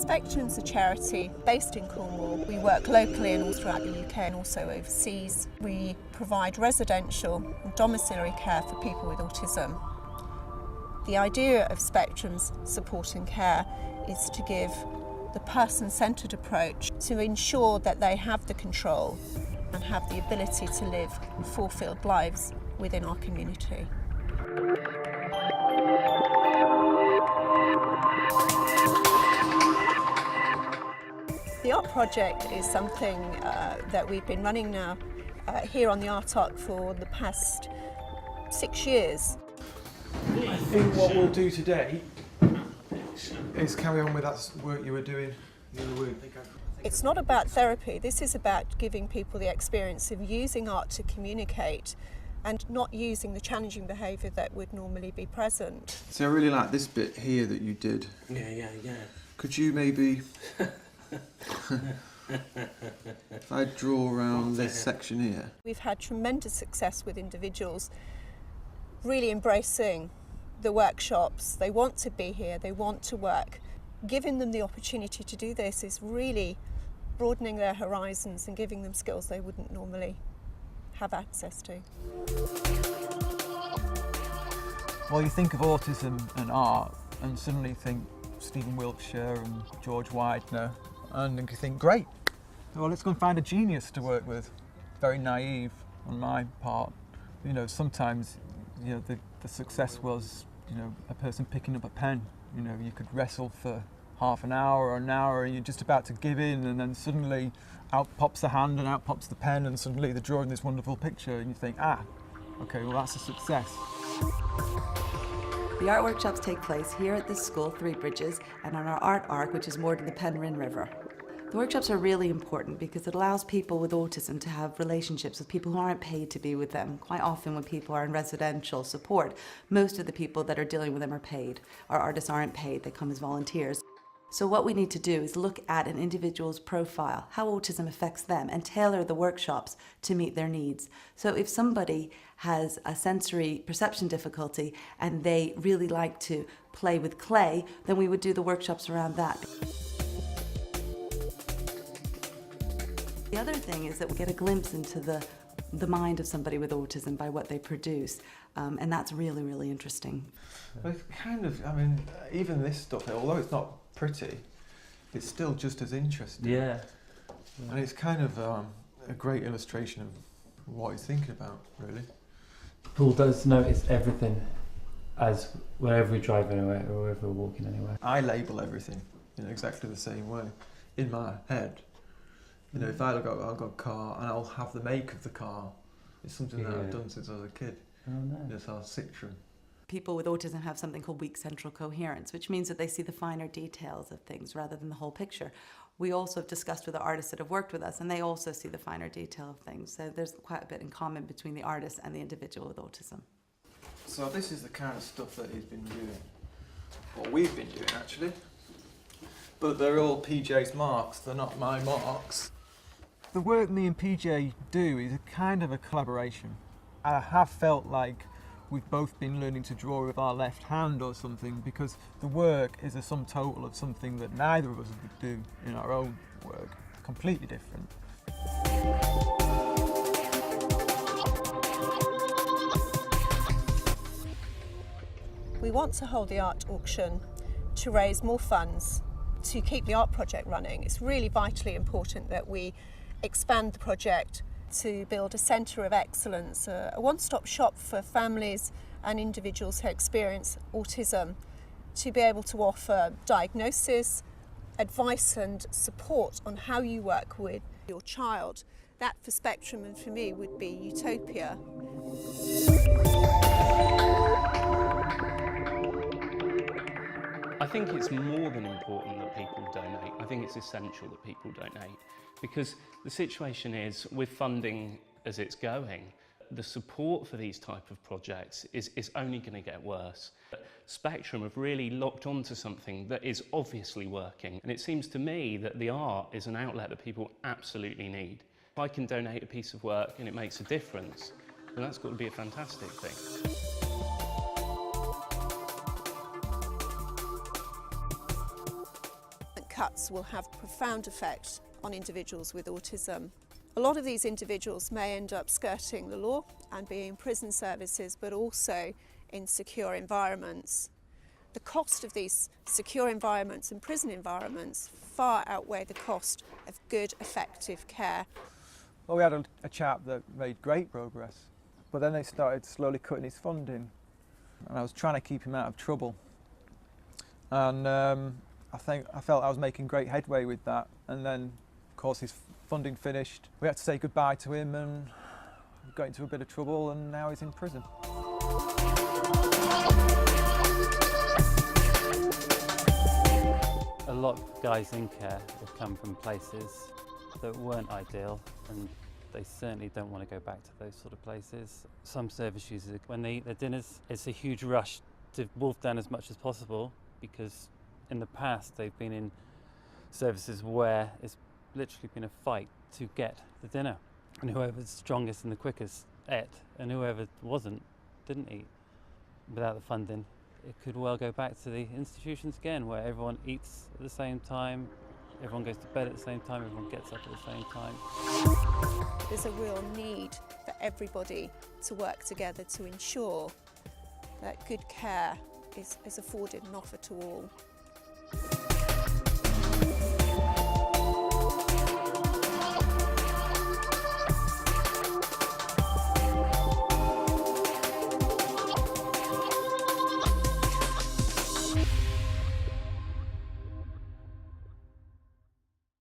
Spectrum's a charity based in Cornwall. We work locally and all throughout the UK and also overseas. We provide residential and domiciliary care for people with autism. The idea of Spectrum's support and care is to give the person-centred approach to ensure that they have the control and have the ability to live fulfilled lives within our community. The art project is something that we've been running now here on the Art Arc for the past 6 years. I think what we'll do today is carry on with that work you were doing the other week. It's not about therapy, this is about giving people the experience of using art to communicate and not using the challenging behaviour that would normally be present. So I really like this bit here that you did. Yeah. Could you maybe, if I draw around this section here? We've had tremendous success with individuals really embracing the workshops. They want to be here, they want to work. Giving them the opportunity to do this is really broadening their horizons and giving them skills they wouldn't normally have access to. Well, you think of autism and art and suddenly think Stephen Wiltshire and George Widener, and you think, great, well, let's go and find a genius to work with. Very naive on my part. You know, sometimes, you know, the success was, you know, a person picking up a pen. You know, you could wrestle for half an hour or an hour and you're just about to give in, and then suddenly out pops the hand and out pops the pen, and suddenly they're drawing this wonderful picture and you think, okay, well, that's a success. The art workshops take place here at this school, Three Bridges, and on our art arc, which is moored in the Penryn River. The workshops are really important because it allows people with autism to have relationships with people who aren't paid to be with them. Quite often when people are in residential support, most of the people that are dealing with them are paid. Our artists aren't paid, they come as volunteers. So what we need to do is look at an individual's profile, how autism affects them, and tailor the workshops to meet their needs. So if somebody has a sensory perception difficulty and they really like to play with clay, then we would do the workshops around that. The other thing is that we get a glimpse into the mind of somebody with autism by what they produce, and that's really, really interesting. Well, it's kind of, I mean, even this stuff, although it's not pretty, it's still just as interesting. Yeah. And it's kind of a great illustration of what he's thinking about, really. Paul does notice everything as wherever we drive anywhere or wherever we're walking anywhere. I label everything in exactly the same way in my head. You know, if I've got a car and I'll have the make of the car, it's something that I've done since I was a kid. Oh, no. It's our Citroen. People with autism have something called weak central coherence, which means that they see the finer details of things rather than the whole picture. We also have discussed with the artists that have worked with us, and they also see the finer detail of things. So there's quite a bit in common between the artist and the individual with autism. So this is the kind of stuff that he's been doing, or we've been doing actually. But they're all PJ's marks, they're not my marks. The work me and PJ do is a kind of a collaboration. I have felt like we've both been learning to draw with our left hand or something, because the work is a sum total of something that neither of us would do in our own work. Completely different. We want to hold the art auction to raise more funds to keep the art project running. It's really vitally important that we expand the project to build a centre of excellence, a one-stop shop for families and individuals who experience autism, to be able to offer diagnosis, advice and support on how you work with your child. That for Spectrum and for me would be utopia. I think it's more than important that people donate. I think it's essential that people donate, because the situation is, with funding as it's going, the support for these type of projects is only going to get worse. Spectrum have really locked onto something that is obviously working, and it seems to me that the art is an outlet that people absolutely need. If I can donate a piece of work and it makes a difference, then that's got to be a fantastic thing. cuts will have profound effect on individuals with autism. A lot of these individuals may end up skirting the law and being in prison services, but also in secure environments. The cost of these secure environments and prison environments far outweigh the cost of good, effective care. Well, we had a chap that made great progress, but then they started slowly cutting his funding, and I was trying to keep him out of trouble. And I felt I was making great headway with that, and then of course his funding finished. We had to say goodbye to him, and we got into a bit of trouble, and now he's in prison. A lot of guys in care have come from places that weren't ideal, and they certainly don't want to go back to those sort of places. Some service users, when they eat their dinners, it's a huge rush to wolf down as much as possible, because in the past they've been in services where it's literally been a fight to get the dinner, and whoever's strongest and the quickest ate, and whoever wasn't didn't eat. Without the funding, it could well go back to the institutions again, where everyone eats at the same time, everyone goes to bed at the same time, everyone gets up at the same time. There's a real need for everybody to work together to ensure that good care is afforded and offered to all.